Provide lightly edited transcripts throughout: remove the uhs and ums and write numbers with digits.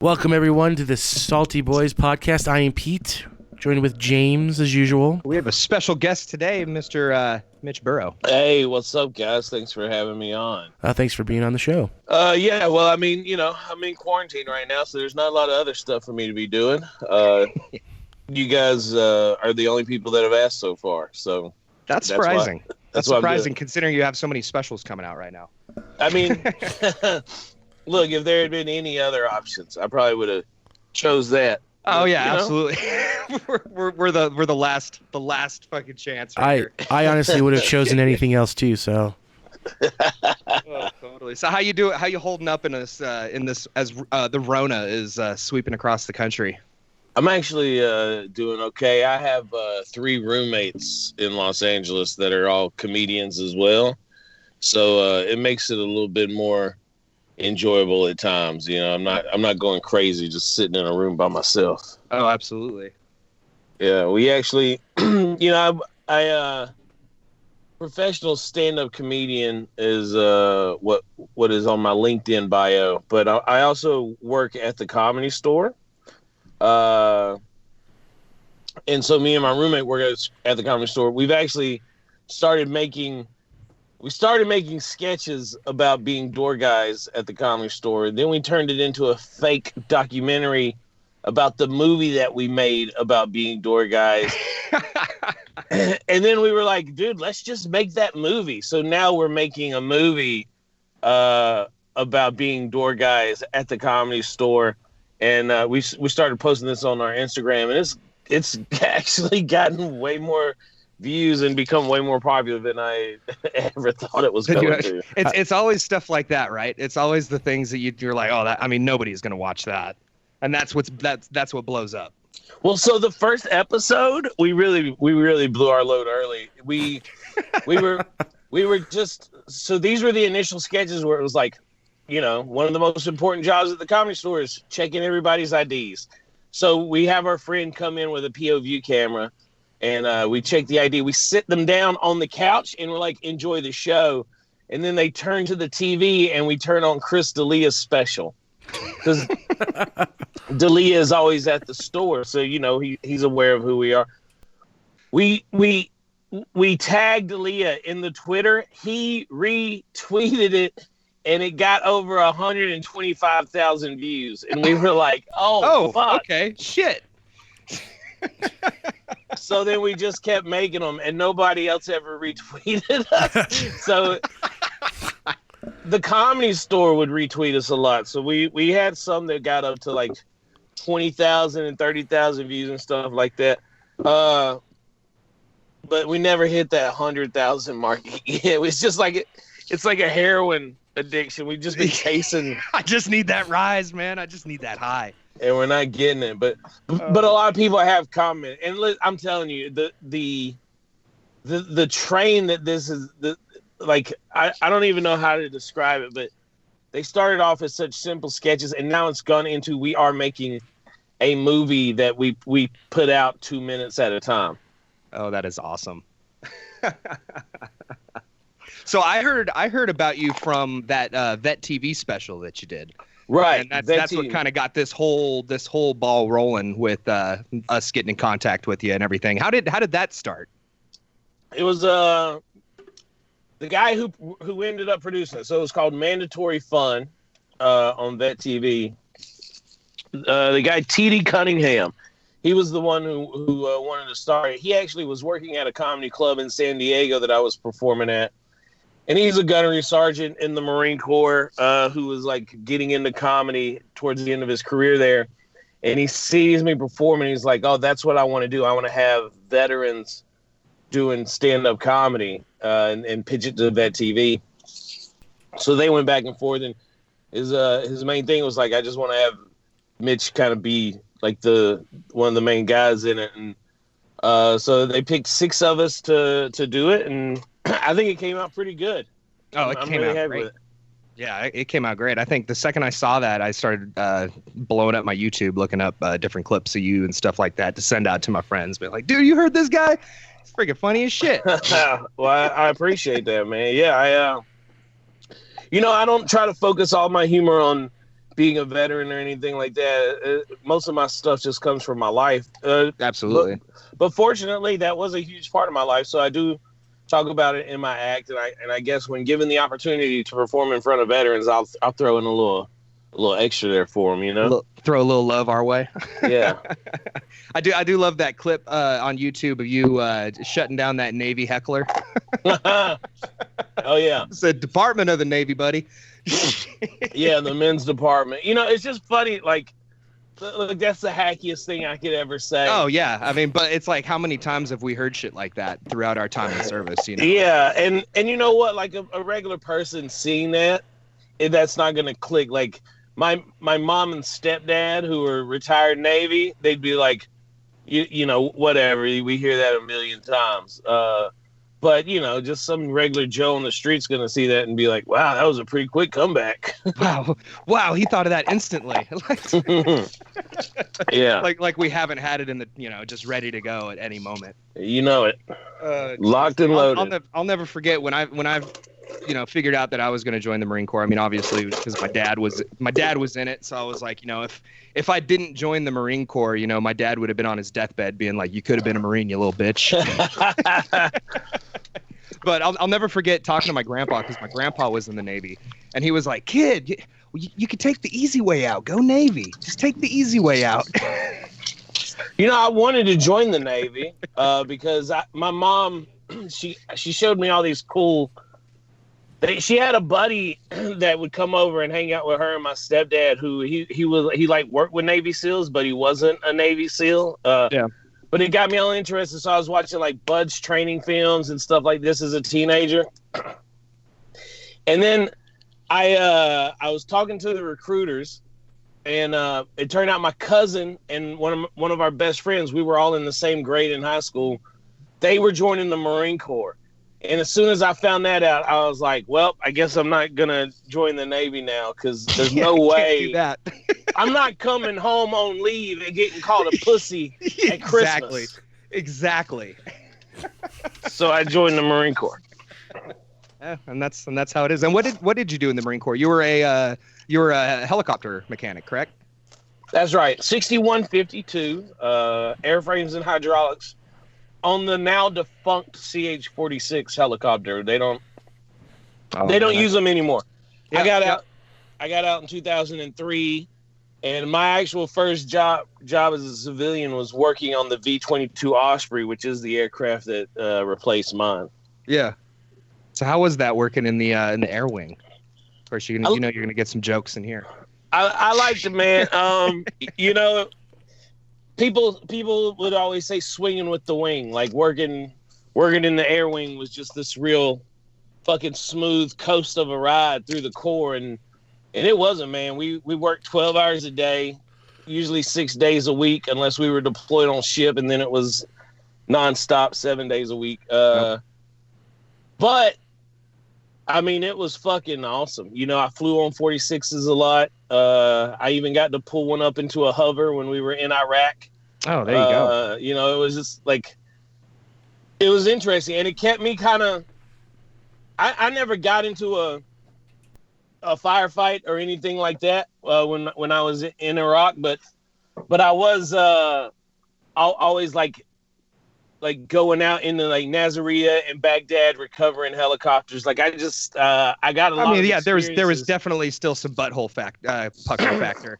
Welcome, everyone, to the Salty Boys podcast. I am Pete, joined with James, as usual. We have a special guest today, Mr. Mitch Burrow. Hey, what's up, guys? Thanks for having me on. Thanks for being on the show. Yeah, well, I mean, I'm in quarantine right now, so there's not a lot of other stuff for me to be doing. You guys are the only people that have asked so far, so that's surprising. That's surprising, considering you have so many specials coming out right now. I mean, look, if there had been any other options, I probably would have chose that. Oh yeah, absolutely. we're the last fucking chance. Right here. I honestly would have chosen anything else too. So. Oh, totally. So how you holding up in this as the Rona is sweeping across the country? I'm actually doing okay. I have 3 roommates in Los Angeles that are all comedians as well, so it makes it a little bit more enjoyable at times. I'm not going crazy just sitting in a room by myself. Oh, absolutely. Yeah, we actually, I professional stand-up comedian is what is on my LinkedIn bio, but I also work at the Comedy Store. And so me and my roommate work at the Comedy Store. We've actually started making sketches about being door guys at the Comedy Store. Then we turned it into a fake documentary about the movie that we made about being door guys. And then we were like, dude, let's just make that movie. So now we're making a movie about being door guys at the Comedy Store. And we started posting this on our Instagram, and it's actually gotten way more views and become way more popular than I ever thought it was going to. It's always stuff like that, right? It's always the things that you're like, nobody's going to watch that, and that's what blows up. Well, so the first episode, we really blew our load early. We were just, so these were the initial sketches where it was like, one of the most important jobs at the Comedy Store is checking everybody's IDs. So we have our friend come in with a POV camera, and we check the ID. We sit them down on the couch, and we're like, enjoy the show. And then they turn to the TV, and we turn on Chris D'Elia's special. Because D'Elia is always at the store, so, he's aware of who we are. We tagged D'Elia in the Twitter. He retweeted it, and it got over 125,000 views. And we were like, oh fuck. Okay, shit. So then we just kept making them, and nobody else ever retweeted us. So the Comedy Store would retweet us a lot. So we had some that got up to like 20,000 and 30,000 views and stuff like that. But we never hit that 100,000 mark. It was just like it's like a heroin addiction. We've just been chasing. I just need that rise, man. I just need that high. And we're not getting it. But a lot of people have commented. And I'm telling you, the train that this is, I don't even know how to describe it, but they started off as such simple sketches, and now it's gone into, we are making a movie that we put out 2 minutes at a time. Oh, that is awesome. So I heard about you from that Vet TV special that you did. Right. And that's what kind of got this whole ball rolling with us getting in contact with you and everything. How did that start? It was the guy who ended up producing it. So it was called Mandatory Fun on Vet TV. The guy T.D. Cunningham. He was the one who wanted to start it. He actually was working at a comedy club in San Diego that I was performing at. And he's a gunnery sergeant in the Marine Corps who was like getting into comedy towards the end of his career there. And he sees me perform, and he's like, oh, that's what I want to do. I want to have veterans doing stand-up comedy and pitch it to Vet TV. So they went back and forth, and his main thing was like, I just want to have Mitch kind of be like one of the main guys in it. And so they picked 6 of us to do it, and I think it came out pretty good. Oh, it came out great. Yeah, it came out great. I think the second I saw that, I started blowing up my YouTube, looking up different clips of you and stuff like that to send out to my friends. But like, dude, you heard this guy? It's freaking funny as shit. Well, I appreciate that, man. Yeah, I don't try to focus all my humor on being a veteran or anything like that. Most of my stuff just comes from my life. Absolutely. But fortunately, that was a huge part of my life. So I do talk about it in my act, and I guess when given the opportunity to perform in front of veterans, I'll throw in a little extra there for them, you know. Throw a little love our way. Yeah. I do love that clip on YouTube of you shutting down that Navy heckler. Oh yeah, it's the Department of the Navy, buddy. Yeah, the men's department. You know, it's just funny. Like, that's the hackiest thing I could ever say. Oh yeah, I mean, but it's like, how many times have we heard shit like that throughout our time in service? You know? Yeah, and you know what? Like a regular person seeing that, that's not gonna click. Like my mom and stepdad, who are retired Navy, they'd be like, you know, whatever. We hear that a million times. But, you know, just some regular Joe on the street's going to see that and be like, wow, that was a pretty quick comeback. Wow, he thought of that instantly. Yeah. Like we haven't had it in the, you know, just ready to go at any moment. You know it. Locked and loaded. I'll never forget when I've you know, figured out that I was going to join the Marine Corps. I mean, obviously, because my dad was in it. So I was like, you know, if I didn't join the Marine Corps, you know, my dad would have been on his deathbed being like, you could have been a Marine, you little bitch. But I'll never forget talking to my grandpa, because my grandpa was in the Navy, and he was like, kid, you could take the easy way out. Go Navy. Just take the easy way out. You know, I wanted to join the Navy because my mom, she showed me all these cool. She had a buddy that would come over and hang out with her and my stepdad, who he like worked with Navy SEALs, but he wasn't a Navy SEAL. Yeah. But it got me all interested, so I was watching like Bud's training films and stuff like this as a teenager. And then I was talking to the recruiters, and it turned out my cousin and one of our best friends, we were all in the same grade in high school. They were joining the Marine Corps. And as soon as I found that out, I was like, well, I guess I'm not going to join the Navy now, because there's no way. Can't do that. I'm not coming home on leave and getting called a pussy at Christmas. Exactly. So I joined the Marine Corps. Yeah, and that's how it is. And what did you do in the Marine Corps? You were a helicopter mechanic, correct? That's right. 6152, airframes and hydraulics. On the now defunct CH-46 helicopter. They don't use them anymore. Yep, I got out in 2003, and my actual first job as a civilian was working on the V-22 Osprey, which is the aircraft that replaced mine. Yeah. So how was that working in the air wing? Of course, you're gonna get some jokes in here. I liked it, man. You know, people would always say swinging with the wing, like working in the air wing was just this real fucking smooth coast of a ride through the Corps, and it wasn't, man. We worked 12 hours a day, usually 6 days a week, unless we were deployed on ship, and then it was nonstop 7 days a week. But I mean, it was fucking awesome. You know, I flew on 46s a lot. I even got to pull one up into a hover when we were in Iraq. Oh, there you go. You know, it was just like, it was interesting, and it kept me kind of. I never got into a firefight or anything like that when I was in Iraq, but I was always like going out into like Nasiriyah and Baghdad recovering helicopters. Like I just I got a lot. I mean, yeah, there was definitely still some butthole pucker factor.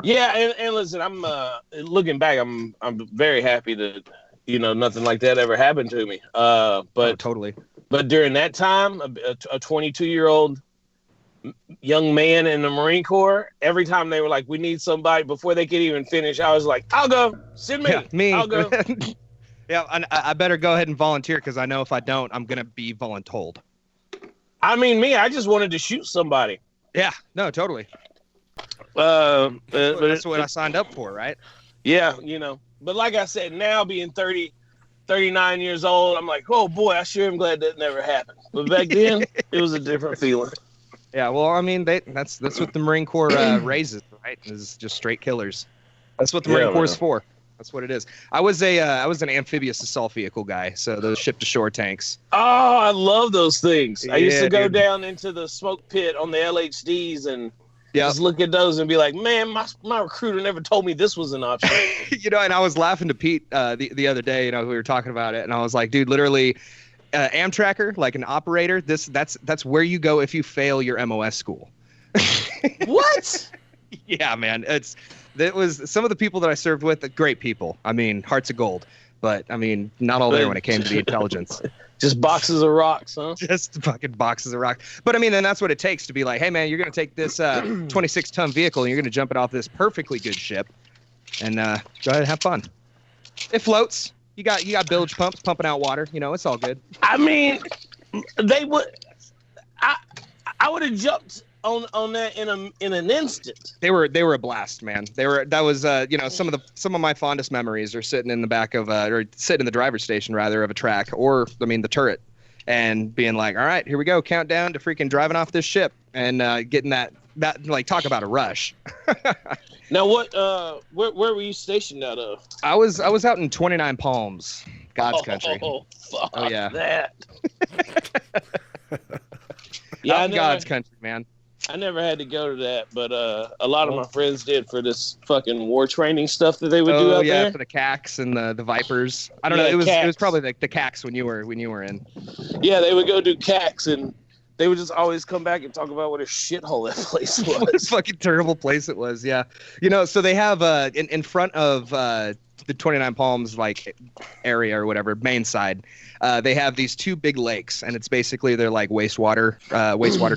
Yeah, and listen, I'm looking back, I'm very happy that, you know, nothing like that ever happened to me. But totally. But during that time, a 22-year-old young man in the Marine Corps, every time they were like, we need somebody, before they could even finish, I was like, I'll go. Send me. Yeah, me. I'll go. Yeah, I better go ahead and volunteer, because I know if I don't, I'm going to be voluntold. I mean, I just wanted to shoot somebody. Yeah, no, totally. But that's what I signed up for, right? Yeah, you know. But like I said, now being 39 years old, I'm like, oh boy, I sure am glad that never happened. But back then, it was a different feeling. Yeah, well, I mean, that's what the Marine Corps raises, right? Is just straight killers. That's what the Marine Corps is for. That's what it is. I was an amphibious assault vehicle guy, so those ship-to-shore tanks. Oh, I love those things. I used to go down into the smoke pit on the LHDs, and Just look at those and be like, man, my recruiter never told me this was an option. And I was laughing to Pete the other day, we were talking about it, and I was like, dude, literally, Amtracker, like an operator, that's where you go if you fail your MOS school. What? Yeah, man. That was some of the people that I served with, great people. I mean, hearts of gold. But, I mean, not all there when it came to the intelligence. Just boxes of rocks, huh? Just fucking boxes of rocks. But, I mean, then that's what it takes to be like, hey, man, you're going to take this 26-ton vehicle and you're going to jump it off this perfectly good ship and go ahead and have fun. It floats. You got bilge pumps pumping out water. It's all good. I mean, they would. I would have jumped on that in an instant. They were a blast, man. That was some of my fondest memories are sitting in the back of or sitting in the driver's station rather of a track, or the turret, and being like, all right, here we go, countdown to freaking driving off this ship and getting that like, talk about a rush. Now what where were you stationed out of? I was out in 29 Palms, God's country. Fuck yeah. That. Yeah, God's country, man. I never had to go to that, but a lot of my friends did for this fucking war training stuff that they would do out there. Yeah, for the CACs and the Vipers. I don't know. It was probably like the CACs when you were in. Yeah, they would go do CACs and they would just always come back and talk about what a shithole that place was. What a fucking terrible place it was. Yeah, so they have in front of the 29 Palms like area or whatever, main side. They have these two big lakes, and it's basically they're like wastewater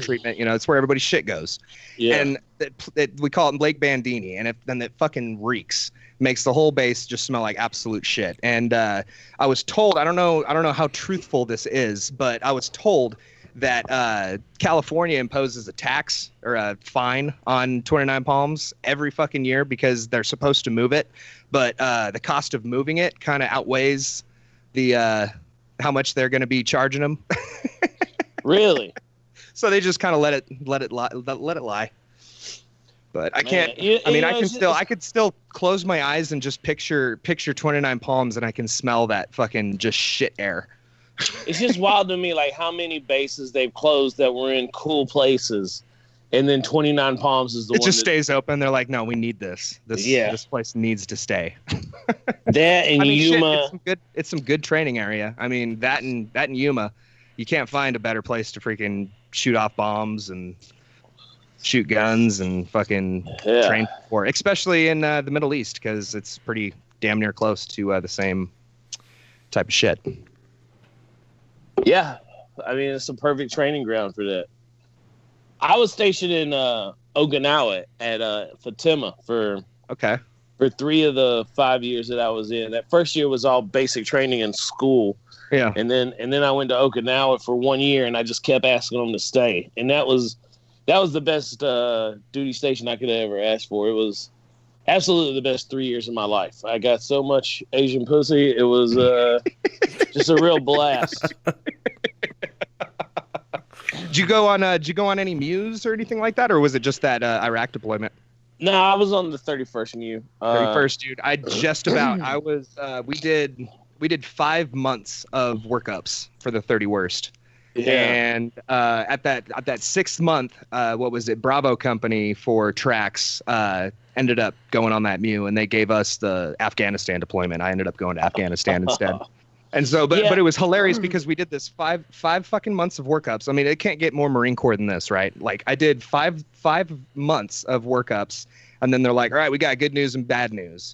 treatment. It's where everybody's shit goes. Yeah. And we call it Lake Bandini, and it fucking reeks. Makes the whole base just smell like absolute shit. And I was told, I don't know how truthful this is, but I was told that California imposes a tax or a fine on 29 Palms every fucking year because they're supposed to move it, but the cost of moving it kind of outweighs the how much they're going to be charging them. Really? So they just kind of let it lie. But I can't. I could still close my eyes and just picture 29 Palms, and I can smell that fucking just shit air. It's just wild to me, like how many bases they've closed that were in cool places, and then 29 Palms is the one that just stays open. They're like, no, we need this. This place needs to stay. That and Yuma, it's some good training area. I mean, that and Yuma, you can't find a better place to freaking shoot off bombs and shoot guns and fucking train for, especially in the Middle East, because it's pretty damn near close to the same type of shit. Yeah, I mean, it's a perfect training ground for that. I was stationed in Okinawa at Fatima for 3 of the 5 years that I was in. That first year was all basic training in school. Yeah. And then I went to Okinawa for 1 year, and I just kept asking them to stay. And that was the best duty station I could ever ask for. It was absolutely the best 3 years of my life. I got so much Asian pussy. It was just a real blast. Did you go on any Muse or anything like that, or was it just that Iraq deployment? No, I was on the 31st Mu. 31st, dude. We did 5 months of workups for the 31st. Yeah. And at that 6th month, what was it? Bravo Company for tracks ended up going on that Mu, and they gave us the Afghanistan deployment. I ended up going to Afghanistan instead. And so, but it was hilarious because we did this five fucking months of workups. I mean, it can't get more Marine Corps than this, right? Like, I did five months of workups, and then they're like, all right, we got good news and bad news.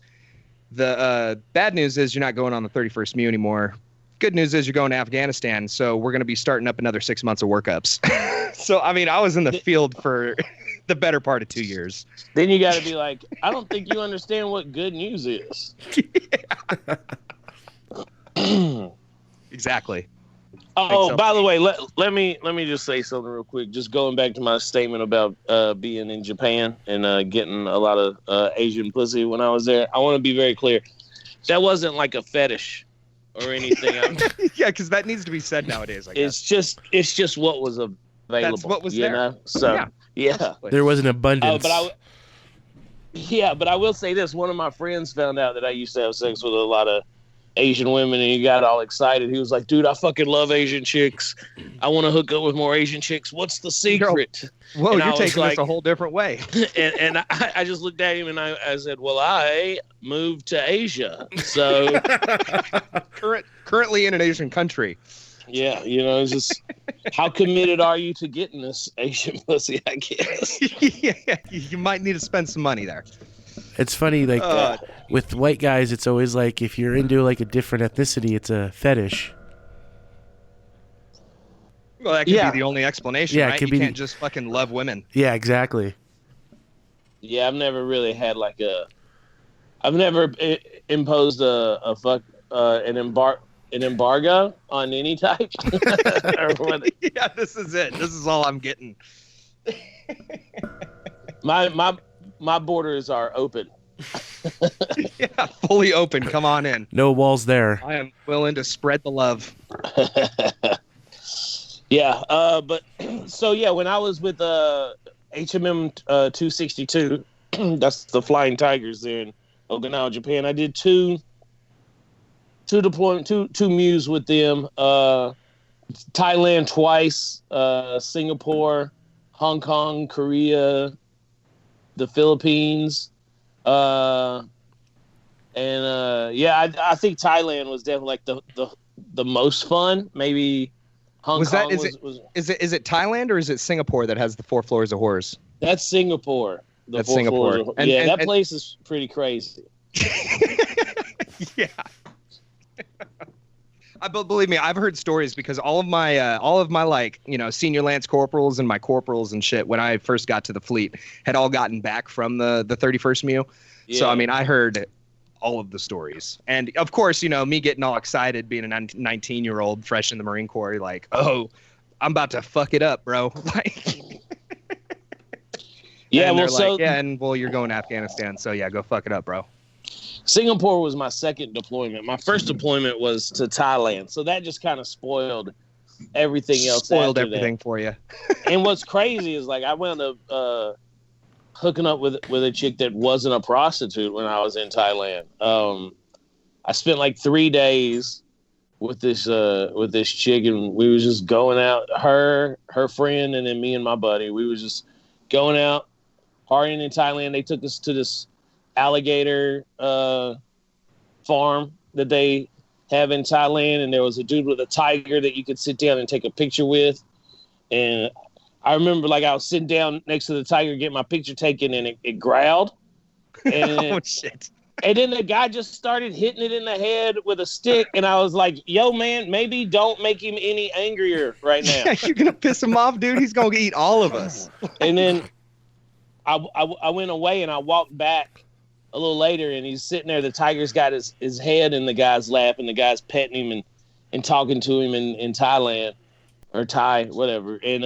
The bad news is you're not going on the 31st Mu anymore. Good news is you're going to Afghanistan, so we're going to be starting up another 6 months of workups. So, I mean, I was in the field for the better part of 2 years. Then you got to be like, I don't think you understand what good news is. Exactly. Oh, by the way, let me just say something real quick. Just going back to my statement about being in Japan and getting a lot of Asian pussy when I was there. I want to be very clear. That wasn't like a fetish or anything. Yeah, because that needs to be said nowadays. I guess. It's just what was available. That's what was there. Know? So yeah. There was an abundance. But I will say this: one of my friends found out that I used to have sex with a lot of Asian women, and he got all excited. He was like, dude, I fucking love Asian chicks. I want to hook up with more Asian chicks. What's the secret? Whoa, and you're taking this a whole different way. and I just looked at him and I said, well, I moved to Asia. So currently in an Asian country. Yeah, it's just how committed are you to getting this Asian pussy, I guess. Yeah, you might need to spend some money there. It's funny, like with white guys, it's always like if you're into like a different ethnicity, it's a fetish. Well, that could be the only explanation, right? You can't just fucking love women. Yeah, exactly. Yeah, I've never really had like I've never imposed an embargo on any type. Yeah, this is it. This is all I'm getting. My borders are open. Yeah, fully open. Come on in. No walls there. I am willing to spread the love. Yeah, but so yeah, when I was with HMM 262, that's the Flying Tigers there in Okinawa, Japan. I did two mews with them. Thailand twice, Singapore, Hong Kong, Korea, the Philippines, I think Thailand was definitely like the most fun. Maybe Hong Kong is it Thailand or is it Singapore that has the 4 floors of horrors? That's Singapore. That's Singapore. That place is pretty crazy. Yeah. Believe me, I've heard stories because all of my like, senior lance corporals and my corporals and shit when I first got to the fleet had all gotten back from the 31st MEU. Yeah. So I mean, I heard all of the stories. And of course, me getting all excited being a 19-year-old fresh in the Marine Corps, like, "Oh, I'm about to fuck it up, bro." Like yeah, well, you're going to Afghanistan, so yeah, go fuck it up, bro. Singapore was my second deployment. My first deployment was to Thailand. So that just kind of spoiled everything else. Spoiled everything for you. And what's crazy is like I wound up hooking up with a chick that wasn't a prostitute when I was in Thailand. I spent like 3 days with this chick, and we was just going out, her friend, and then me and my buddy. We was just going out, partying in Thailand. They took us to this alligator farm that they have in Thailand, and there was a dude with a tiger that you could sit down and take a picture with. And I remember like I was sitting down next to the tiger getting my picture taken, and it growled. And oh shit. And then the guy just started hitting it in the head with a stick, and I was like, yo man, maybe don't make him any angrier right now. Yeah, you're gonna piss him off, dude. He's gonna eat all of us. And then I went away and I walked back a little later, and he's sitting there. The tiger's got his head in the guy's lap, and the guy's petting him and talking to him in Thailand or Thai, whatever. And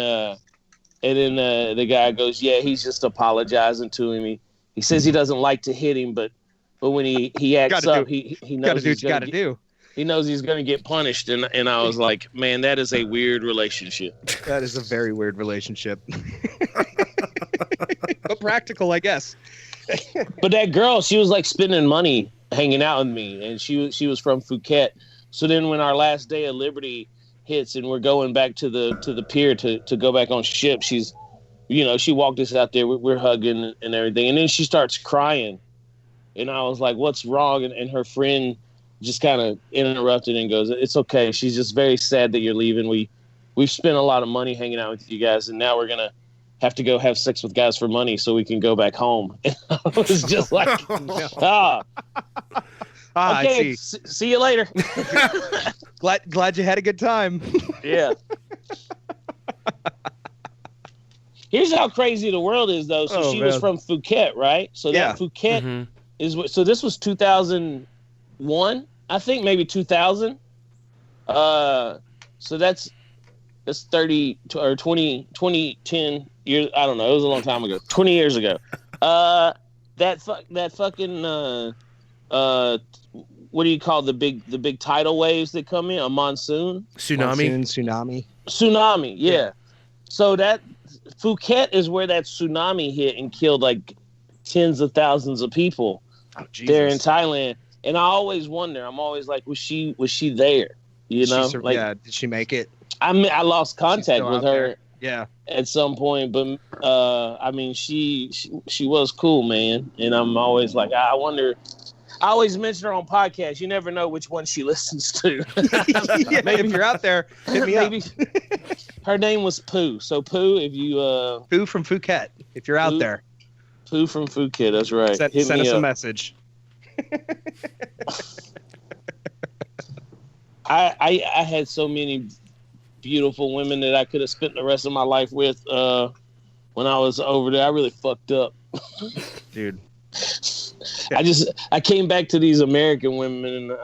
then the guy goes, yeah, he's just apologizing to him. He says he doesn't like to hit him, but when he acts up, he knows what you gotta do. He knows he's gonna get punished, and I was like, man, that is a weird relationship. That is a very weird relationship. But practical, I guess. But that girl, she was like spending money hanging out with me, and she was from Phuket. So then when our last day of liberty hits and we're going back to the pier to go back on ship, she's, she walked us out there, we're hugging and everything, and then she starts crying, and I was like, what's wrong? And her friend just kind of interrupted and goes, it's okay, she's just very sad that you're leaving. We've spent a lot of money hanging out with you guys, and now we're gonna have to go have sex with guys for money so we can go back home. And I was just like, okay, I see you later. Glad you had a good time. Yeah. Here's how crazy the world is, though. So she was from Phuket, right? So that Phuket is what. So this was 2001, I think, maybe 2000. So that's 30 or 2010 years. I don't know. It was a long time ago. 20 years ago. That fucking what do you call the big tidal waves that come in? A monsoon? Tsunami. Tsunami, yeah. So that Phuket is where that tsunami hit and killed like tens of thousands of people there in Thailand. And I always wonder. I'm always like, was she there? You know, yeah. Did she make it? I lost contact with her. There. Yeah. At some point, but I mean, she was cool, man. And I'm always like, I wonder. I always mention her on podcasts. You never know which one she listens to. Yeah, maybe if you're out there, hit me up. Her name was Pooh. So Pooh, if you Pooh from Phuket, if you're out there. Pooh from Phuket, that's right. Send us a message. I had so many beautiful women that I could have spent the rest of my life with when I was over there. I really fucked up. Dude. I came back to these American women and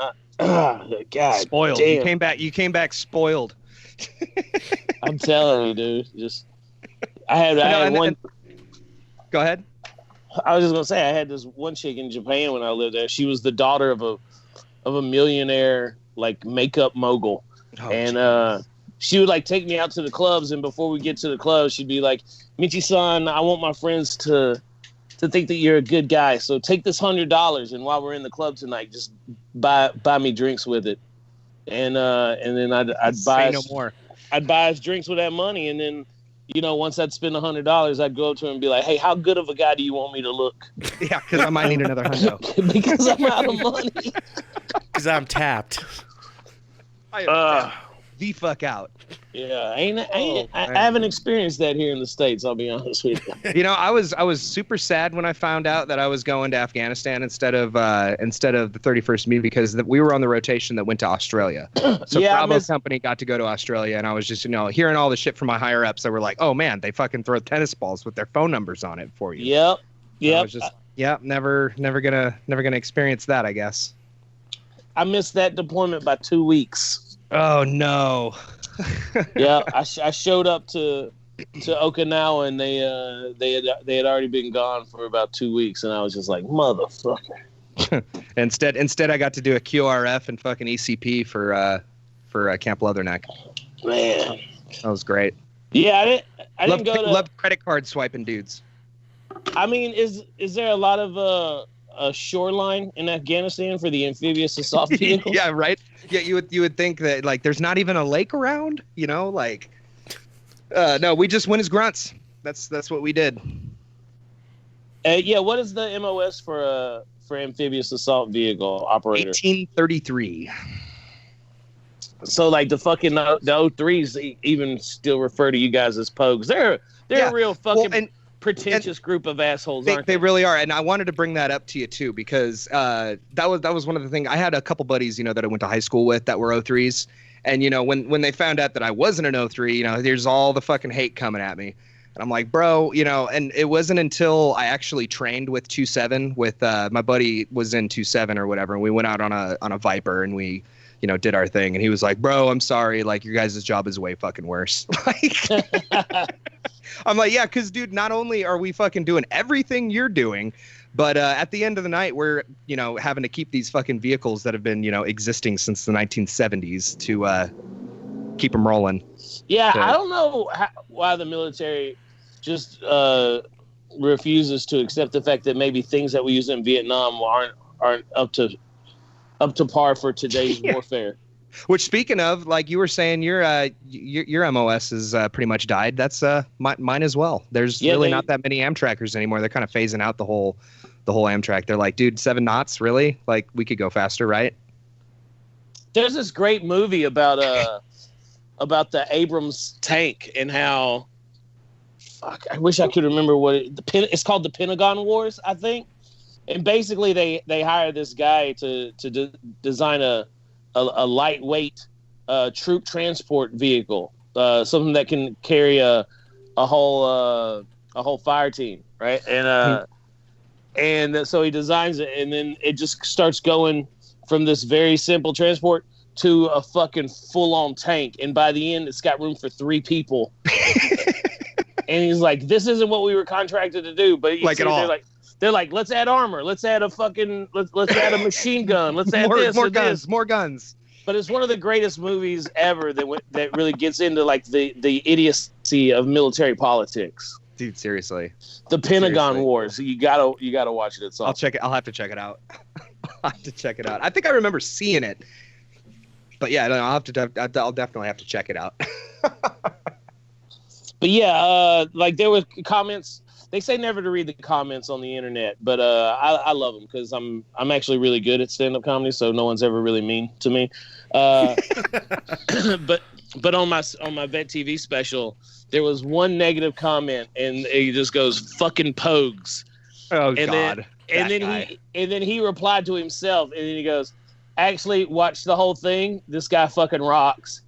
God, spoiled. Damn. You came back spoiled. I'm telling you, dude. I had one. Go ahead. I was just gonna say I had this one chick in Japan when I lived there. She was the daughter of a millionaire like makeup mogul, and she would like take me out to the clubs. And before we get to the clubs, she'd be like, "Michi-san, I want my friends to think that you're a good guy. So take this $100, and while we're in the club tonight, just buy me drinks with it." And then I'd buy no more. I'd buy us drinks with that money, and then, you know, once I'd spend $100, I'd go up to her and be like, "Hey, how good of a guy do you want me to look?" Yeah, because I might need another $100. Because I'm out of money. Because I'm tapped. The fuck out. Yeah, I haven't experienced that here in the States. I'll be honest with you. You know, I was super sad when I found out that I was going to Afghanistan instead of the 31st Me, because we were on the rotation that went to Australia. So yeah, Bravo Company got to go to Australia, and I was just, you know, hearing all the shit from my higher ups that were like, "Oh man, they fucking throw tennis balls with their phone numbers on it for you." Yep. I was just, never gonna experience that, I guess. I missed that deployment by 2 weeks. Oh no. Yeah, I showed up to Okinawa, and they had already been gone for about 2 weeks, and I was just like, motherfucker. Instead, I got to do a QRF and fucking ECP for Camp Leatherneck. Man, that was great. Yeah, I didn't go to. Loved credit card swiping dudes. I mean, is there a lot of a shoreline in Afghanistan for the amphibious assault vehicles? Yeah, right. Yeah, you would think that, like, there's not even a lake around, you know, like. No, we just went as grunts. That's what we did. Yeah, what is the MOS for amphibious assault vehicle operator? 1833. So like the fucking the O3s even still refer to you guys as Pogues. They're a real fucking pretentious group of assholes, aren't they? They really are. And I wanted to bring that up to you too, because that was one of the things. I had a couple buddies, you know, that I went to high school with that were O3s. And, you know, when they found out that I wasn't an O3, you know, there's all the fucking hate coming at me. And I'm like, bro, you know, and it wasn't until I actually trained with 2.7 with my buddy was in 2.7 or whatever. And we went out on a Viper and we, you know, did our thing. And he was like, bro, I'm sorry. Like, your guys' job is way fucking worse. I'm like, yeah, because, dude, not only are we fucking doing everything you're doing, but at the end of the night, we're, you know, having to keep these fucking vehicles that have been, you know, existing since the 1970s to keep them rolling. Yeah, I don't know why the military just refuses to accept the fact that maybe things that we use in Vietnam aren't up to par for today's warfare. Which, speaking of, like you were saying, your MOS is pretty much died. That's mine as well. There's really not that many Amtrackers anymore. They're kind of phasing out the whole Amtrak. They're like, dude, 7 knots, really? Like, we could go faster, right? There's this great movie about the Abrams tank and how, fuck, I wish I could remember what it's called. The Pentagon Wars, I think. And basically, they hire this guy to design a lightweight troop transport vehicle, something that can carry a whole fire team, right? And so he designs it, and then it just starts going from this very simple transport to a fucking full-on tank, and by the end, it's got room for 3 people. And he's like, "This isn't what we were contracted to do," but like at all. They're like, let's add armor. Let's add a fucking. Let's add a machine gun. Let's add more guns. But it's one of the greatest movies ever that really gets into like the idiocy of military politics. Dude, seriously. The Pentagon Wars. You gotta watch it. It's awesome. I'll check it. I'll have to check it out. I'll have to check it out. I think I remember seeing it. But yeah, I'll definitely have to check it out. But yeah, like there were comments. They say never to read the comments on the internet, but I love them because I'm actually really good at stand-up comedy, so no one's ever really mean to me. But on my Vet TV special, there was one negative comment, and he just goes "fucking pogues." Oh God! And then he replied to himself, and then he goes, "Actually, watch the whole thing. This guy fucking rocks."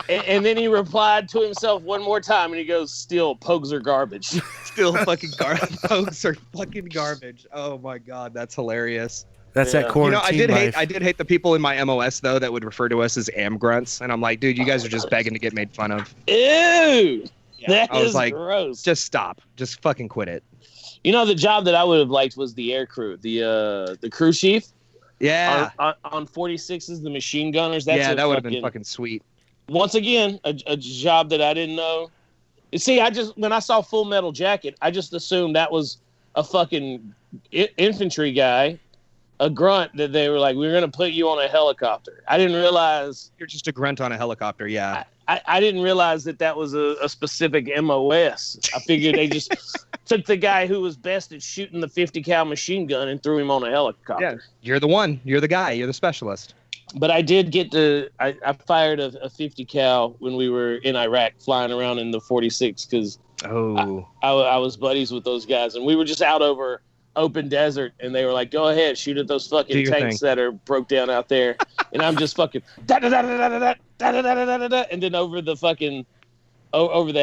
and then he replied to himself one more time, and he goes, "Still, pogues are garbage." Still fucking garbage. Pogues are fucking garbage. Oh my God, that's hilarious. That's that quarantine life. I did hate the people in my MOS though that would refer to us as grunts, and I'm like, dude, you guys are just begging to get made fun of. Ew, yeah, I was like, gross. Just stop. Just fucking quit it. You know, the job that I would have liked was the air crew, the crew chief. Yeah. On 46s, the machine gunners. That would have been fucking sweet. Once again, a job that I didn't know. You see, when I saw Full Metal Jacket, I just assumed that was a fucking infantry guy. A grunt that they were like, we're going to put you on a helicopter. I didn't realize. You're just a grunt on a helicopter, yeah. I didn't realize that was a specific MOS. I figured they just took the guy who was best at shooting the 50 cal machine gun and threw him on a helicopter. Yeah, you're the one. You're the guy. You're the specialist. But I did get I fired a 50 cal when we were in Iraq flying around in the 46 because I was buddies with those guys. And we were just out over open desert, and they were like, go ahead, shoot at those fucking tanks that are broke down out there. And I'm just fucking da-da-da-da-da-da-da, da-da-da-da-da-da, and then over the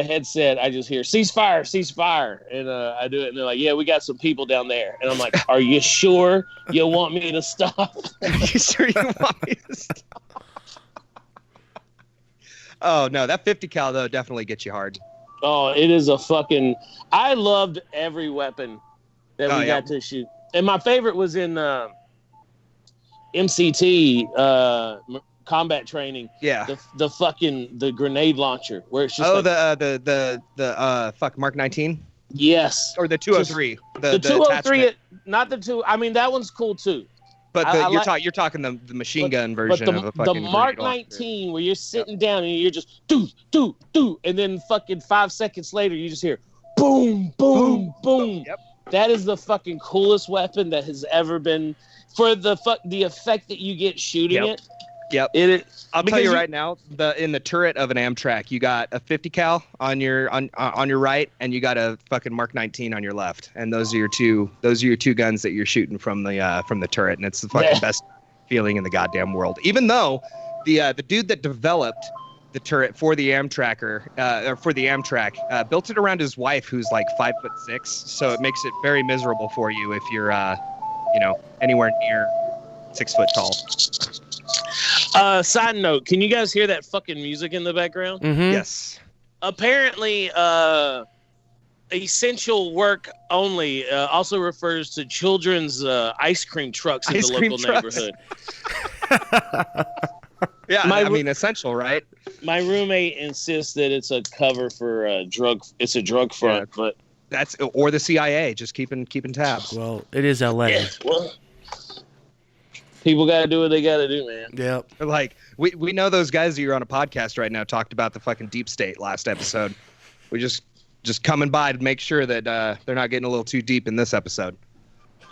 headset I just hear ceasefire, and I do it, and they're like, yeah, we got some people down there. And I'm like, are you sure you want me to stop? Are you sure you want me to stop? Oh no, that 50 cal though definitely gets you hard. Oh, it is a fucking, I loved every weapon that we got to shoot. And my favorite was in MCT combat training. Yeah. The grenade launcher where it's just the Mark 19. Yes. Or the 203. The 203, not the two. I mean, that one's cool too. But you're talking the machine gun version of a fucking the Mark 19 where you're sitting down and you're just do, and then fucking 5 seconds later you just hear boom, boom, boom. Yep. That is the fucking coolest weapon that has ever been for the effect that you get shooting it. Yep. I'll tell you right now, in the turret of an Amtrak, you got a 50 cal on your right, and you got a fucking Mark 19 on your left, and those are your two guns that you're shooting from the turret, and it's the fucking best feeling in the goddamn world. Even though the dude that developed the turret for the Amtrak built it around his wife, who's like 5'6", so it makes it very miserable for you if you're anywhere near 6 foot tall. Side note, can you guys hear that fucking music in the background? Mm-hmm. Yes. Apparently, essential work only also refers to children's ice cream trucks in the local neighborhood. Yeah, I mean, essential, right? My roommate insists that it's a cover for a drug. It's a drug front, but or the CIA just keeping tabs. Well, it is LA. Yeah, well, people got to do what they got to do, man. Yep. Like we know those guys that you're on a podcast right now talked about the fucking deep state last episode. We just coming by to make sure that they're not getting a little too deep in this episode.